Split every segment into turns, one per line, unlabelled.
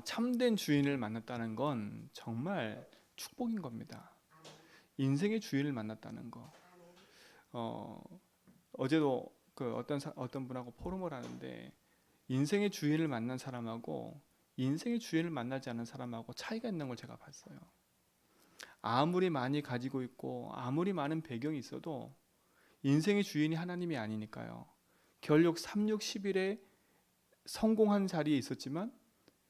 참된 주인을 만났다는 건 정말 축복인 겁니다. 인생의 주인을 만났다는 거. 어, 어제도 그 어떤 분하고 포럼을 하는데 인생의 주인을 만난 사람하고 인생의 주인을 만나지 않은 사람하고 차이가 있는 걸 제가 봤어요. 아무리 많이 가지고 있고 아무리 많은 배경이 있어도 인생의 주인이 하나님이 아니니까요. 결국 3, 6, 10일에 성공한 자리에 있었지만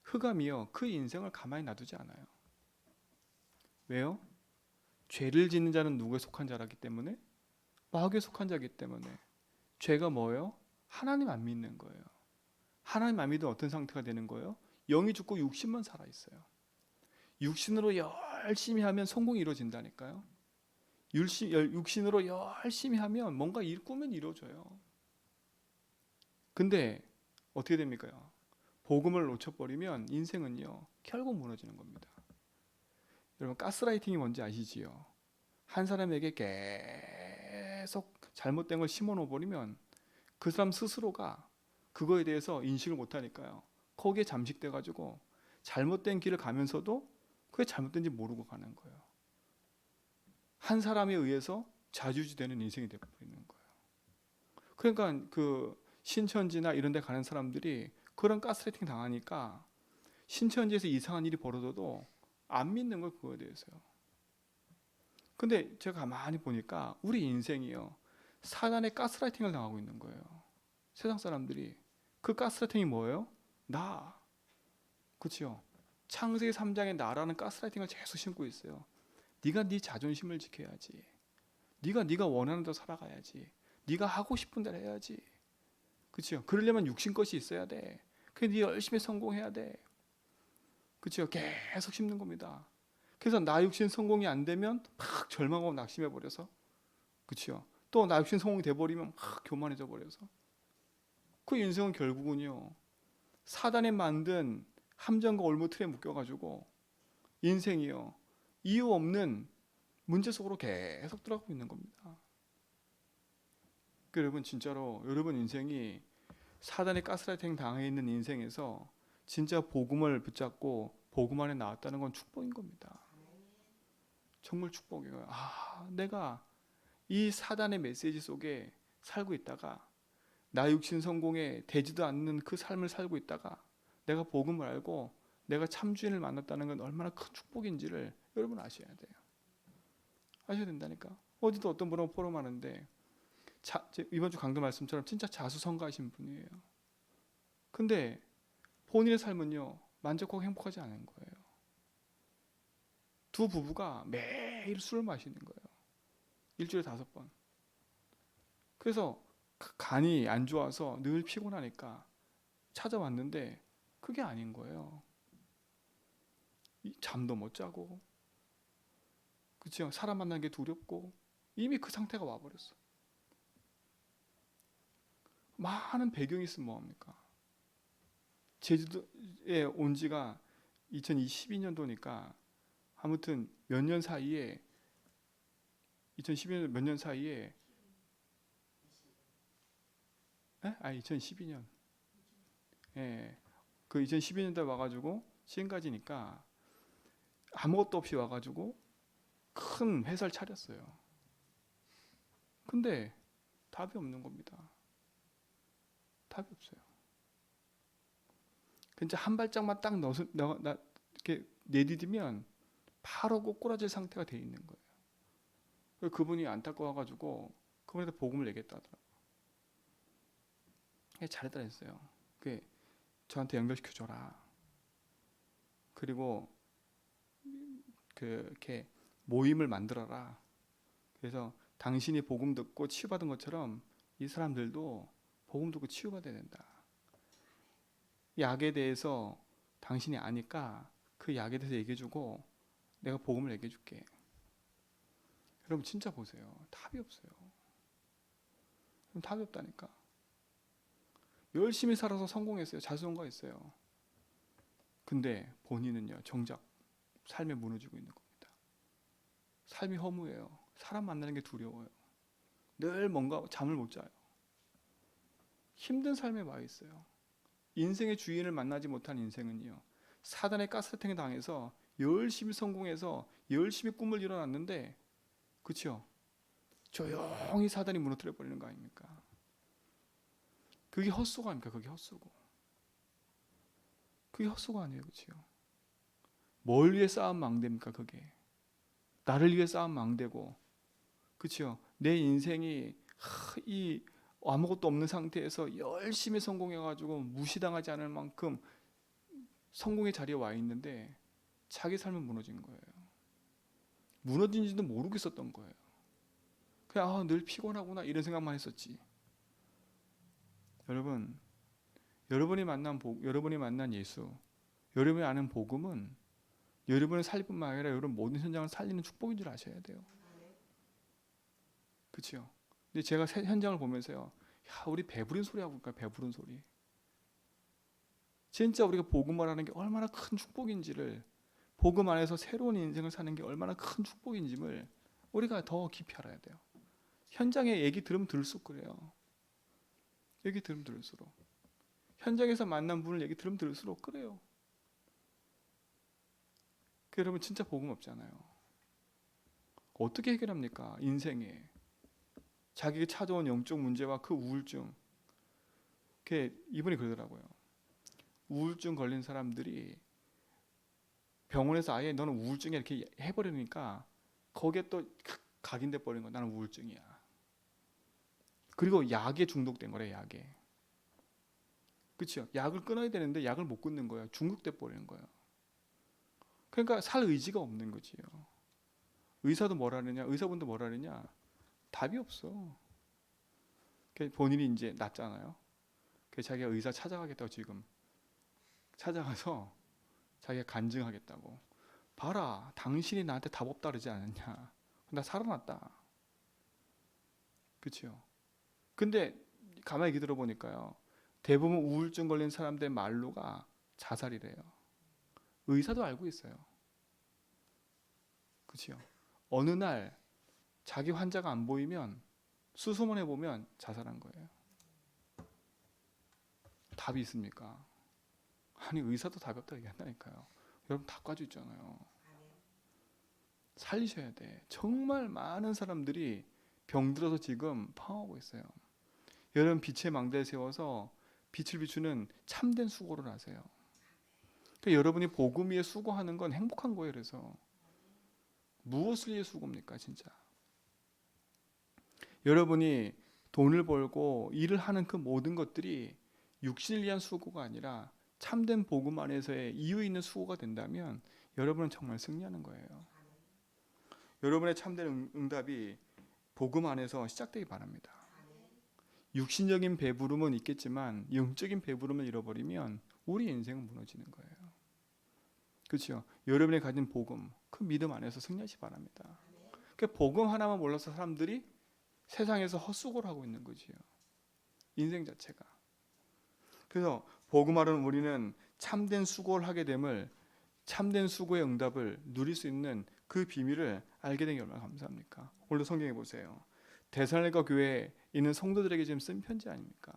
흑암이요. 그 인생을 가만히 놔두지 않아요. 왜요? 죄를 짓는 자는 누구에 속한 자라기 때문에? 마귀에 속한 자이기 때문에. 죄가 뭐예요? 하나님 안 믿는 거예요. 하나님 안 믿으면 어떤 상태가 되는 거예요? 영이 죽고 육신만 살아있어요. 육신으로 열심히 하면 성공이 이루어진다니까요. 육신으로 열심히 하면 뭔가 꾸면 이루어져요. 근데 어떻게 됩니까? 복음을 놓쳐버리면 인생은요 결국 무너지는 겁니다. 여러분 가스라이팅이 뭔지 아시지요? 한 사람에게 계속 잘못된 걸 심어 놓아버리면 그 사람 스스로가 그거에 대해서 인식을 못하니까요. 거기에 잠식돼가지고 잘못된 길을 가면서도 그게 잘못된지 모르고 가는 거예요. 한 사람에 의해서 좌지우지되는 인생이 되어버리는 거예요. 그러니까 그 신천지나 이런 데 가는 사람들이 그런 가스라이팅 당하니까 신천지에서 이상한 일이 벌어져도 안 믿는 걸 그거에 대해서요. 근데 제가 가만히 보니까 우리 인생이요 사단의 가스라이팅을 당하고 있는 거예요. 세상 사람들이. 그 가스라이팅이 뭐예요? 나. 그렇죠? 창세기 3장에 나라는 가스라이팅을 계속 심고 있어요. 네가 네 자존심을 지켜야지. 네가 원하는 대로 살아가야지. 네가 하고 싶은 대로 해야지. 그렇죠? 그러려면 육신 것이 있어야 돼. 그래 네 열심히 성공해야 돼. 그렇죠? 계속 심는 겁니다. 그래서 나 육신 성공이 안 되면 막 절망하고 낙심해 버려서 그렇죠? 또 나 육신 성공이 돼 버리면 막 교만해져 버려서 그 인생은 결국은요. 사단에 만든 함정과 올무틀에 묶여가지고 인생이요. 이유 없는 문제 속으로 계속 들어가고 있는 겁니다. 여러분 진짜로 여러분 인생이 사단의 가스라이팅 당해 있는 인생에서 진짜 복음을 붙잡고 복음 안에 나왔다는 건 축복인 겁니다. 정말 축복이에요. 내가 이 사단의 메시지 속에 살고 있다가 나 육신 성공에 되지도 않는 그 삶을 살고 있다가 내가 복음을 알고 내가 참주인을 만났다는 건 얼마나 큰 축복인지를 여러분 아셔야 돼요. 아셔야 된다니까. 어제도 어떤 분하고 포럼하는데 이번 주 강도 말씀처럼 진짜 자수성가하신 분이에요. 근데 본인의 삶은요 만족하고 행복하지 않은 거예요. 두 부부가 매일 술을 마시는 거예요. 일주일에 5번. 그래서 간이 안 좋아서 늘 피곤하니까 찾아왔는데 그게 아닌 거예요. 잠도 못 자고, 그렇죠? 사람 만나는 게 두렵고 이미 그 상태가 와버렸어. 많은 배경이 있으면 뭐합니까? 제주도에 온 지가 2022년도니까 아무튼 몇 년 사이에 2012년 몇 년 사이에 2012년 그 2012년도에 와가지고 지금까지니까 아무것도 없이 와가지고 큰 회사를 차렸어요. 근데 답이 없는 겁니다. 답이 없어요. 진짜 한 발짝만 딱 이렇게 내디디면 바로 꼬꾸라질 상태가 돼 있는 거예요. 그분이 안타까워가지고 그분한테 복음을 얘기했다 하더라고요. 잘했다 했어요. 저한테 연결시켜줘라. 그리고 이렇게 모임을 만들어라. 그래서 당신이 복음 듣고 치유받은 것처럼 이 사람들도 복음 듣고 치유받아야 된다. 약에 대해서 당신이 아니까 그 약에 대해서 얘기해주고 내가 복음을 얘기해줄게. 여러분 진짜 보세요. 답이 없어요. 답이 없다니까. 열심히 살아서 성공했어요. 자수성가했어요. 근데 본인은요 정작 삶에 무너지고 있는 겁니다. 삶이 허무해요. 사람 만나는 게 두려워요. 늘 뭔가 잠을 못 자요. 힘든 삶에 와 있어요. 인생의 주인을 만나지 못한 인생은요 사단의 가스라이팅을 당해서 열심히 성공해서 열심히 꿈을 이뤄놨는데, 그렇죠? 조용히 사단이 무너뜨려 버리는 거 아닙니까? 그게 헛수고 아닙니까? 그게 헛수고. 그게 헛수고 아니에요, 그렇죠? 뭘 위해 쌓은 망대입니까? 그게 나를 위해 쌓은 망대고, 그렇죠? 내 인생이 이 아무것도 없는 상태에서 열심히 성공해가지고 무시당하지 않을 만큼 성공의 자리에 와 있는데 자기 삶은 무너진 거예요. 무너진지도 모르겠었던 거예요. 그냥 늘 피곤하구나 이런 생각만 했었지. 여러분, 여러분이 만난 예수, 여러분이 아는 복음은 여러분의 삶뿐만 아니라 여러분 모든 현장을 살리는 축복인 줄 아셔야 돼요. 그렇죠? 근데 제가 현장을 보면서요, 야, 우리 배부른 소리 하고 있까 배부른 소리. 진짜 우리가 복음을 하는 게 얼마나 큰 축복인지를, 복음 안에서 새로운 인생을 사는 게 얼마나 큰 축복인지를 우리가 더 깊이 알아야 돼요. 현장에 얘기 들으면 들을수록 그래요. 얘기 들으면 들을수록, 현장에서 만난 분을 얘기 들으면 들을수록 그래요. 여러분 진짜 복음 없잖아요. 어떻게 해결합니까? 인생에 자기가 찾아온 영적 문제와 그 우울증. 이분이 그러더라고요. 우울증 걸린 사람들이 병원에서 아예 너는 우울증이야 이렇게 해버리니까 거기에 또 각인돼 버린 거야. 나는 우울증이야. 그리고 약에 중독된 거래. 약에. 그렇죠? 약을 끊어야 되는데 약을 못 끊는 거예요. 중독돼 버리는 거예요. 그러니까 살 의지가 없는 거지요. 의사도 뭐라 그러냐? 의사분도 뭐라 그러냐? 답이 없어. 본인이 이제 낫잖아요. 자기가 의사 찾아가겠다고 지금 찾아가서 자기가 간증하겠다고. 봐라, 당신이 나한테 답 없다 그러지 않았냐? 나 살아났다. 그렇죠? 근데 가만히 얘기 들어보니까요, 대부분 우울증 걸린 사람들의 말로가 자살이래요. 의사도 알고 있어요. 그렇죠? 어느 날 자기 환자가 안 보이면 수소문 해보면 자살한 거예요. 답이 있습니까? 아니 의사도 답이 없다 얘기한다니까요. 여러분 답 가지고 있잖아요. 살리셔야 돼. 정말 많은 사람들이 병들어서 지금 방황하고 있어요. 여러분 빛의 망대를 세워서 빛을 비추는 참된 수고를 하세요. 그러니까 여러분이 복음 위에 수고하는 건 행복한 거예요. 그래서 무엇을 위해 수고입니까 진짜? 여러분이 돈을 벌고 일을 하는 그 모든 것들이 육신을 위한 수고가 아니라 참된 복음 안에서의 이유 있는 수고가 된다면 여러분은 정말 승리하는 거예요. 여러분의 참된 응답이 복음 안에서 시작되기 바랍니다. 육신적인 배부름은 있겠지만 영적인 배부름을 잃어버리면 우리 인생은 무너지는 거예요. 그렇죠? 여러분이 가진 복음, 그 믿음 안에서 승리하시 바랍니다. 그 복음 하나만 몰라서 사람들이 세상에서 헛수고를 하고 있는 거지요. 인생 자체가. 그래서 복음 안은 우리는 참된 수고를 하게 됨을, 참된 수고의 응답을 누릴 수 있는 그 비밀을 알게 된 게 얼마나 감사합니까? 오늘도 성경에 보세요. 데살로니가 교회에 있는 성도들에게 지금 쓴 편지 아닙니까?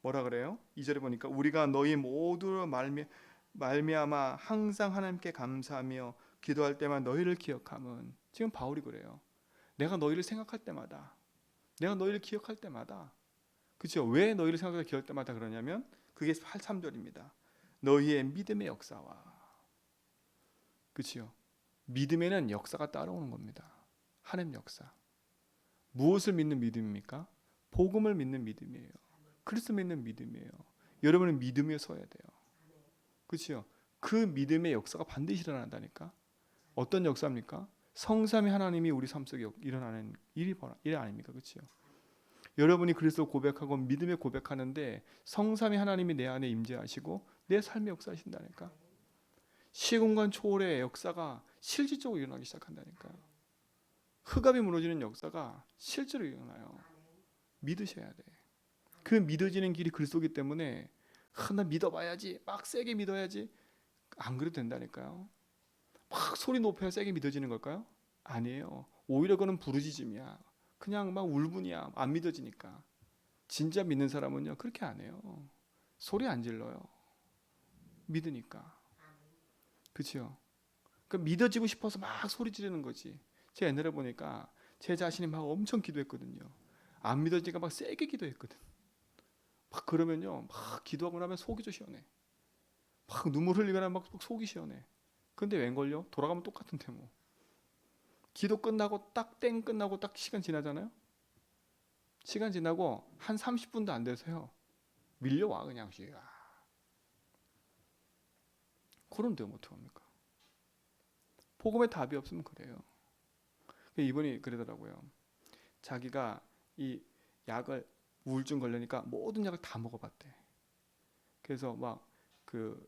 뭐라 그래요? 2절에 보니까 우리가 너희 모두로 말미암아 항상 하나님께 감사하며 기도할 때만 너희를 기억함은, 지금 바울이 그래요. 내가 너희를 생각할 때마다, 내가 너희를 기억할 때마다, 그렇죠? 왜 너희를 생각할 기억할 때마다 그러냐면 그게 3절입니다. 너희의 믿음의 역사와, 그렇죠? 믿음에는 역사가 따라오는 겁니다. 하나님 역사. 무엇을 믿는 믿음입니까? 복음을 믿는 믿음이에요. 그리스도 믿는 믿음이에요. 여러분은 믿음에 서야 돼요. 그렇죠? 그 믿음의 역사가 반드시 일어난다니까. 어떤 역사입니까? 성삼위 하나님이 우리 삶 속에 일어나는 일 아닙니까? 그렇죠? 여러분이 그리스도 고백하고 믿음에 고백하는데 성삼위 하나님이 내 안에 임재하시고 내 삶에 역사하신다니까. 시공간 초월의 역사가 실질적으로 일어나기 시작한다니까요. 흑암이 무너지는 역사가 실제로 일어나요. 믿으셔야 돼. 그 믿어지는 길이 그리스도이기 때문에 나 믿어봐야지, 막 세게 믿어야지, 안 그래도 된다니까요. 막 소리 높여야 세게 믿어지는 걸까요? 아니에요. 오히려 그건 부르짖음이야. 그냥 막 울분이야. 안 믿어지니까. 진짜 믿는 사람은요 그렇게 안 해요. 소리 안 질러요. 믿으니까. 그렇죠? 그 믿어지고 싶어서 막 소리 지르는 거지. 제가 옛날에 보니까 제 자신이 막 엄청 기도했거든요. 안 믿어지니까 막 세게 기도했거든. 막 그러면요, 막 기도하고 나면 속이 좀 시원해. 막 눈물 흘리거나 막 속이 시원해. 근데 웬걸요? 돌아가면 똑같은데 뭐. 기도 끝나고 딱 땡 끝나고 딱 시간 지나잖아요. 시간 지나고 한 30분도 안 돼서요. 밀려와 그냥 쥐가. 그런데 어떡합니까? 복음에 답이 없으면 그래요. 이분이 그러더라고요. 자기가 이 약을 우울증 걸리니까 모든 약을 다 먹어봤대. 그래서 막 그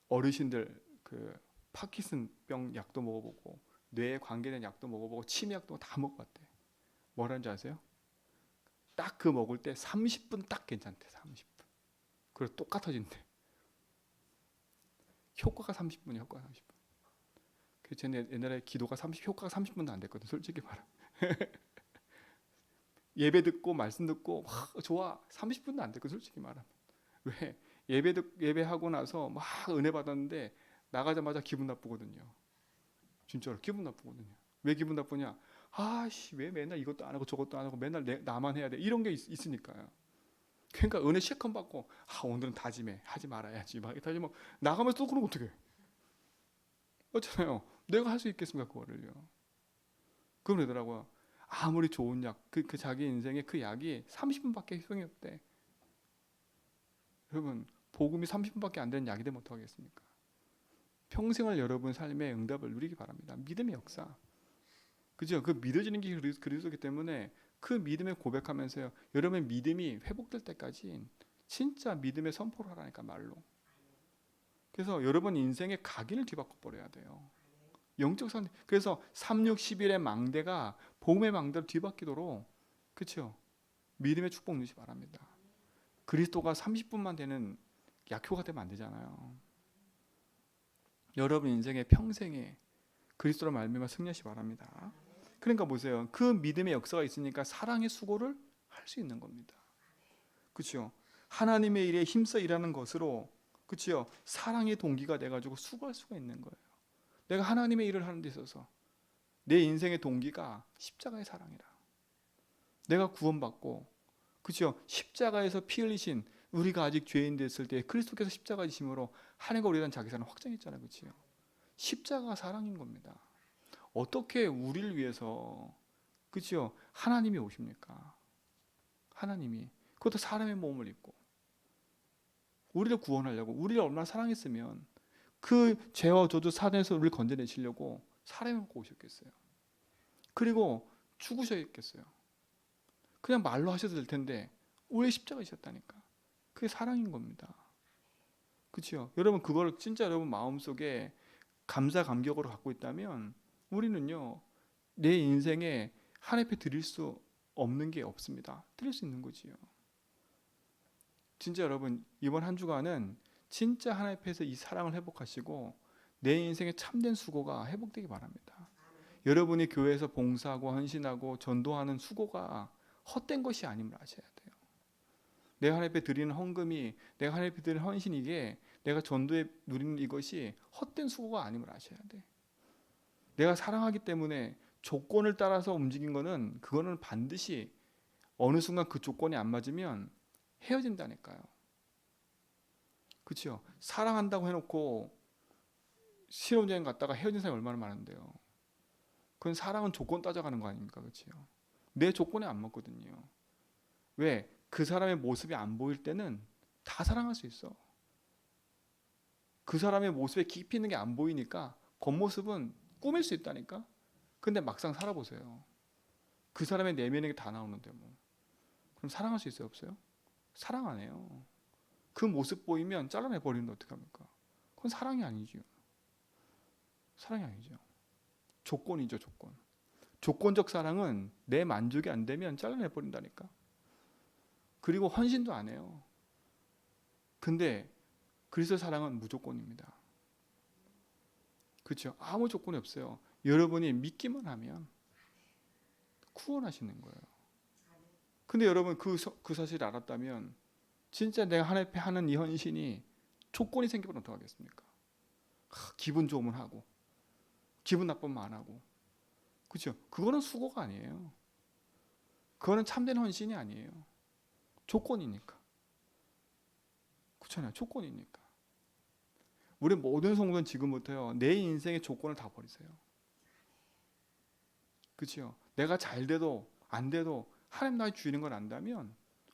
어르신들 그 파킨슨병 약도 먹어보고 뇌에 관계된 약도 먹어보고 치매약도 다 먹어봤대. 뭐라는 줄 아세요? 딱 그 먹을 때 30분 딱 괜찮대. 30분. 그리고 똑같아진대. 효과가 30분이야. 효과가 30분. 그 전에 옛날에 기도가 효과가 30분도 안 됐거든. 솔직히 말하면. 예배 듣고 말씀 듣고 좋아. 30분도 안 됐거든. 솔직히 말하면. 왜? 예배하고 나서 막 은혜 받았는데 나가자마자 기분 나쁘거든요. 진짜로 기분 나쁘거든요. 왜 기분 나쁘냐? 아씨 왜 맨날 이것도 안 하고 저것도 안 하고 맨날 나만 해야 돼. 이런 게 있으니까요. 그러니까 은혜 실컷 받고 오늘은 다짐해. 하지 말아야지. 막 다짐하고 나가면서 또 그러면 어떡해. 그렇잖아요. 내가 할 수 있겠습니까 그거를요. 그러더라고요. 아무리 좋은 약, 그 자기 인생에 그 약이 30분밖에 효용이 없대. 여러분 복음이 30분밖에 안 되는 약이 되면 어떡하겠습니까? 평생을 여러분 삶의 응답을 누리기 바랍니다. 믿음의 역사. 그죠? 그 믿어지는 게 그리스도이기 때문에 그 믿음을 고백하면서요. 여러분의 믿음이 회복될 때까지 진짜 믿음의 선포를 하라니까 말로. 그래서 여러분 인생의 각인을 뒤바꿔 버려야 돼요. 영적 산. 그래서 3, 6, 11의 망대가 복음의 망대로 뒤바뀌도록 그렇죠? 믿음의 축복 누리시 바랍니다. 그리스도가 30분만 되는 약효가 되면 안 되잖아요. 여러분 인생의 평생에 그리스도로 말미암아 승리하시 바랍니다. 그러니까 보세요. 그 믿음의 역사가 있으니까 사랑의 수고를 할 수 있는 겁니다. 그렇죠? 하나님의 일에 힘써 일하는 것으로 그렇죠? 사랑의 동기가 돼가지고 수고할 수가 있는 거예요. 내가 하나님의 일을 하는 데 있어서 내 인생의 동기가 십자가의 사랑이라. 내가 구원받고 그렇죠? 십자가에서 피 흘리신 우리가 아직 죄인 됐을 때 그리스도께서 십자가 지심으로 하나님과 우리에 대한 자기 사랑 확정했잖아요. 그렇죠? 십자가가 사랑인 겁니다. 어떻게 우리를 위해서 그렇죠? 하나님이 오십니까? 하나님이 그것도 사람의 몸을 입고 우리를 구원하려고 우리를 얼마나 사랑했으면 그 죄와 저주 사단에서 우리를 건져내시려고 사람을 먹고 오셨겠어요. 그리고 죽으셨겠어요. 그냥 말로 하셔도 될 텐데 왜 십자가이셨다니까. 그게 사랑인 겁니다. 그렇죠? 여러분 그걸 진짜 여러분 마음속에 감사 감격으로 갖고 있다면 우리는요 내 인생에 하나님 앞에 드릴 수 없는 게 없습니다. 드릴 수 있는 거지요. 진짜 여러분 이번 한 주간은 진짜 하나님 앞에서 이 사랑을 회복하시고 내 인생의 참된 수고가 회복되기 바랍니다. 여러분이 교회에서 봉사하고 헌신하고 전도하는 수고가 헛된 것이 아님을 아셔야 돼요. 내가 하나님 앞에 드리는 헌금이 내가 하나님 앞에 드리는 헌신이 이게 내가 전도에 누리는 이것이 헛된 수고가 아님을 아셔야 돼. 내가 사랑하기 때문에 조건을 따라서 움직인 거는 그거는 반드시 어느 순간 그 조건이 안 맞으면 헤어진다니까요. 그렇죠? 사랑한다고 해놓고 신혼여행 갔다가 헤어진 사람이 얼마나 많은데요. 그건 사랑은 조건 따져가는 거 아닙니까? 그렇죠? 내 조건에 안 맞거든요. 왜? 그 사람의 모습이 안 보일 때는 다 사랑할 수 있어. 그 사람의 모습에 깊이 있는 게 안 보이니까 겉모습은 꾸밀 수 있다니까. 근데 막상 살아보세요. 그 사람의 내면에 다 나오는데 뭐. 그럼 사랑할 수 있어요? 없어요? 사랑 안 해요. 그 모습 보이면 잘라내 버리는데 어떡합니까? 그건 사랑이 아니죠. 사랑이 아니죠. 조건이죠, 조건. 조건적 사랑은 내 만족이 안 되면 잘라내 버린다니까. 그리고 헌신도 안 해요. 근데 그리스도 사랑은 무조건입니다. 그렇죠? 아무 조건이 없어요. 여러분이 믿기만 하면 구원하시는 거예요. 근데 여러분 그 사실을 알았다면 진짜 내가 하나님 앞에 하는 이 헌신이 조건이 생기면 어떡하겠습니까? 기분 좋으면 하고 기분 나쁘면 안 하고. 그렇죠? 그거는 수고가 아니에요. 그거는 참된 헌신이 아니에요. 조건이니까. 그렇잖아요. 조건이니까. 우리 모든 성도는 지금부터요, 내 인생의 조건을 다 버리세요. 그렇죠? 내가 잘 돼도 안 돼도 하나님 나의 주인인 걸 안다면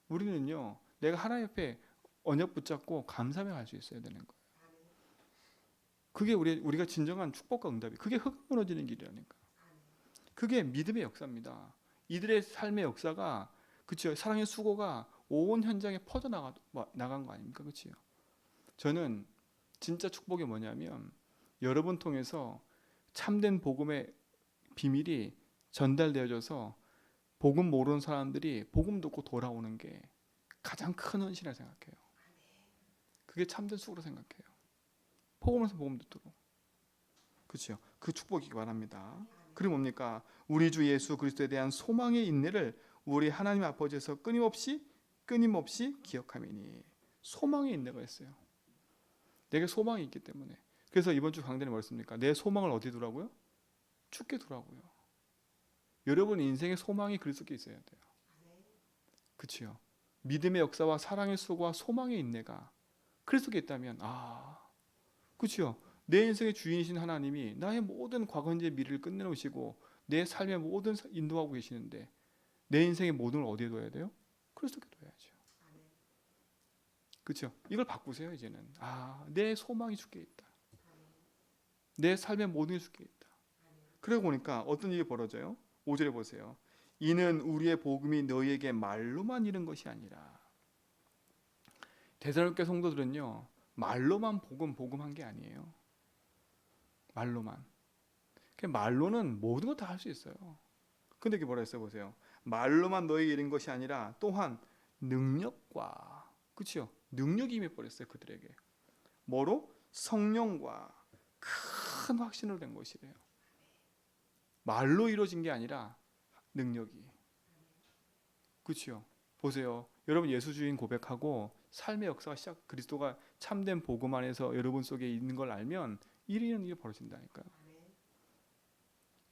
우리는요, 내가 하나님 옆에 언약 붙잡고 감사하며 갈 수 있어야 되는 거예요. 그게 우리가 진정한 축복과 응답이, 그게 흙 무너지는 길이라니까. 그게 믿음의 역사입니다. 이들의 삶의 역사가, 그렇죠? 사랑의 수고가 온 현장에 퍼져 나간 거 아닙니까? 그렇죠? 저는 진짜 축복이 뭐냐면 여러분 통해서 참된 복음의 비밀이 전달되어져서 복음 모르는 사람들이 복음 듣고 돌아오는 게 가장 큰 헌신이라 생각해요. 그게 참된 수고로 생각해요. 복음에서 복음 듣도록. 그렇죠? 그 축복이기 바랍니다. 그리고 뭡니까? 우리 주 예수 그리스도에 대한 소망의 인내를 우리 하나님 아버지에서 끊임없이 기억하미니. 소망의 인내가 있어요. 내게 소망이 있기 때문에. 그래서 이번 주 강단에 뭐였습니까? 내 소망을 어디 두라고요? 주께 두라고요. 여러분 인생의 소망이 그리스도께 있어야 돼요. 그렇죠? 믿음의 역사와 사랑의 수고와 소망의 인내가 그리스도께 있다면, 그렇죠? 내 인생의 주인이신 하나님이 나의 모든 과거 현재 미래를 끝내놓으시고 내 삶의 모든 인도하고 계시는데 내 인생의 모든 걸 어디에 둬야 돼요? 그리스도께 둬야죠. 그렇죠? 이걸 바꾸세요. 이제는 내 소망이 주께 있다. 내 삶의 모든 게 주께 있다. 그러고 보니까 어떤 일이 벌어져요? 5절에 보세요. 이는 우리의 복음이 너희에게 말로만 이른 것이 아니라. 데살로니가 성도들은요, 말로만 복음한 게 아니에요. 말로만. 말로는 모든 거 다 할 수 있어요. 근데 이게 뭐라 했어요? 보세요. 말로만 너희에게 이른 것이 아니라 또한 능력과, 그렇죠? 능력이 임해버렸어요. 그들에게. 뭐로? 성령과 큰 확신으로 된 것이래요. 말로 이루어진 게 아니라 능력이. 그렇죠? 보세요. 여러분 예수 주인 고백하고 삶의 역사가 그리스도가 참된 복음 안에서 여러분 속에 있는 걸 알면 일이 벌어진다니까요.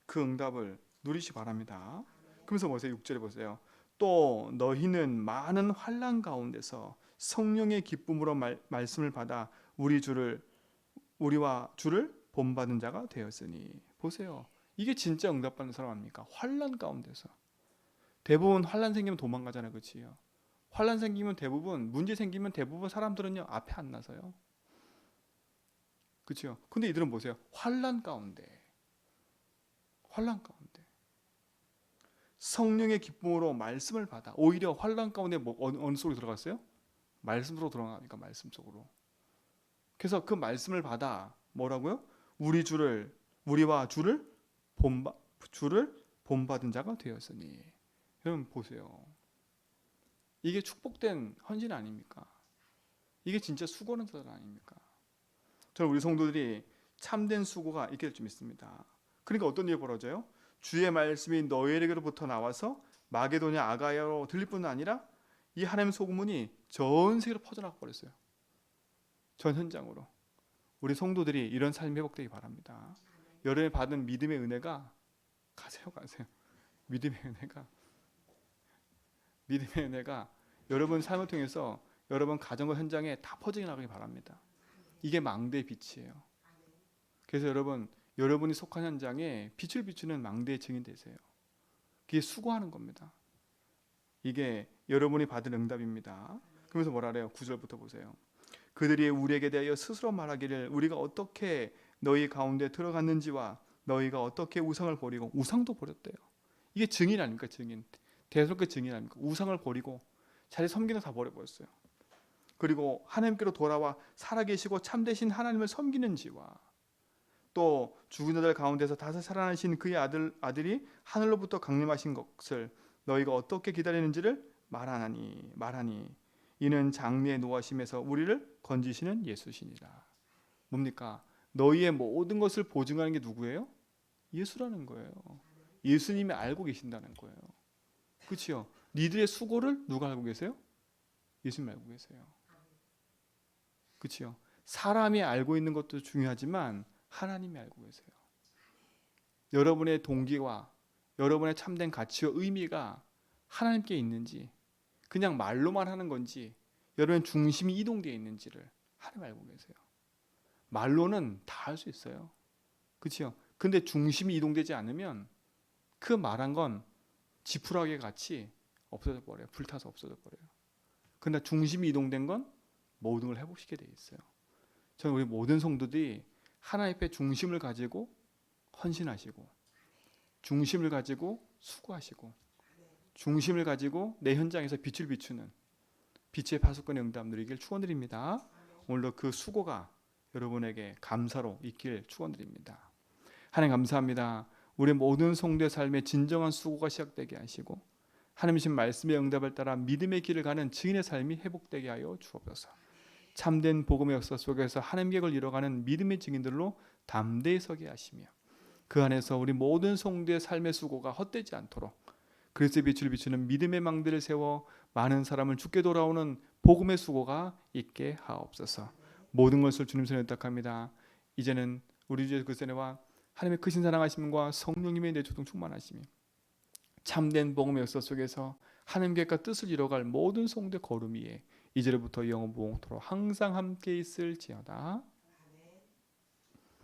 그 응답을 누리시 바랍니다. 그러면서 보세요. 6절에 보세요. 또 너희는 많은 환난 가운데서 성령의 기쁨으로 말씀을 받아 우리와 주를 본받은 자가 되었으니. 보세요. 이게 진짜 응답받는 사람 아닙니까? 환난 가운데서. 대부분 환난 생기면 도망가잖아요. 그렇지요? 환난 생기면 대부분, 문제 생기면 대부분 사람들은요, 앞에 안 나서요. 그렇죠? 근데 이들은 보세요. 환난 가운데 성령의 기쁨으로 말씀을 받아. 오히려 환난 가운데 어느 속으로 들어갔어요? 말씀 속으로 들어갑니까? 말씀 속으로. 그래서 그 말씀을 받아 뭐라고요? 우리와 주를 본받은 자가 되었으니. 여러분 보세요. 이게 축복된 헌신 아닙니까? 이게 진짜 수고하는 사람 아닙니까? 저는 우리 성도들이 참된 수고가 있게 될 줄 믿습니다. 그러니까 어떤 일이 벌어져요? 주의 말씀이 너희에게로부터 나와서 마게도냐 아가야로 들릴 뿐 아니라 이 하나님의 소문이 전 세계로 퍼져나가 버렸어요. 전 현장으로. 우리 성도들이 이런 삶이 회복되기 바랍니다. 여러분이 받은 믿음의 은혜가 가세요. 믿음의 은혜가 여러분 삶을 통해서 여러분 가정과 현장에 다 퍼져 나가기 바랍니다. 이게 망대의 빛이에요. 그래서 여러분이 속한 현장에 빛을 비추는 망대의 증인 되세요. 그게 수고하는 겁니다. 이게 여러분이 받은 응답입니다. 그러면서 뭐라 그래요? 9절부터 보세요. 그들이 우리에게 대하여 스스로 말하기를 우리가 어떻게 너희 가운데 들어갔는지와 너희가 어떻게 우상을 버리고, 우상도 버렸대요. 이게 증인 아닙니까? 증인. 대속의 증인 아닙니까? 우상을 버리고 자기 섬기는 다 버려버렸어요. 그리고 하나님께로 돌아와 살아계시고 참되신 하나님을 섬기는지와 또 죽은 자들 가운데서 다시 살아나신 그의 아들이 하늘로부터 강림하신 것을 너희가 어떻게 기다리는지를 말하니 이는 장래의 노하심에서 우리를 건지시는 예수시니라. 뭡니까? 너희의 모든 것을 보증하는 게 누구예요? 예수라는 거예요. 예수님이 알고 계신다는 거예요. 그렇죠? 니들의 수고를 누가 알고 계세요? 예수님 알고 계세요. 그렇죠? 사람이 알고 있는 것도 중요하지만 하나님이 알고 계세요. 여러분의 동기와 여러분의 참된 가치와 의미가 하나님께 있는지, 그냥 말로만 하는 건지, 여러분의 중심이 이동되어 있는지를 하나님 알고 계세요. 말로는 다 할 수 있어요. 그렇죠? 근데 중심이 이동되지 않으면 그 말한 건 지푸라기 같이 없어져 버려요. 불타서 없어져 버려요. 그러나 중심이 이동된 건 모든 걸 회복시키게 돼 있어요. 저는 우리 모든 성도들이 하나님 앞에 중심을 가지고 헌신하시고, 중심을 가지고 수고하시고, 중심을 가지고 내 현장에서 빛을 비추는 빛의 파수꾼의 응답 누리길 축원드립니다. 오늘도 그 수고가 여러분에게 감사로 있길 축원드립니다. 하나님 감사합니다. 우리 모든 성도의 삶에 진정한 수고가 시작되게 하시고, 하나님 주신 말씀의 응답을 따라 믿음의 길을 가는 증인의 삶이 회복되게 하여 주옵소서. 참된 복음의 역사 속에서 하나님 계획을 이뤄가는 믿음의 증인들로 담대히 서게 하시며, 그 안에서 우리 모든 성도의 삶의 수고가 헛되지 않도록 그리스도의 빛을 비추는 믿음의 망대를 세워 많은 사람을 죽게 돌아오는 복음의 수고가 있게 하옵소서. 모든 것을 주님 손에 의탁합니다. 이제는 우리 주 예수 그리스도의 은혜와 하나님의 크신 사랑하심과 성령님의 내초동 충만하심이 참된 복음의 역사 속에서 하나님 계획과 뜻을 이뤄갈 모든 성도의 걸음 위에 이제로부터 영원토록 항상 함께 있을지어다.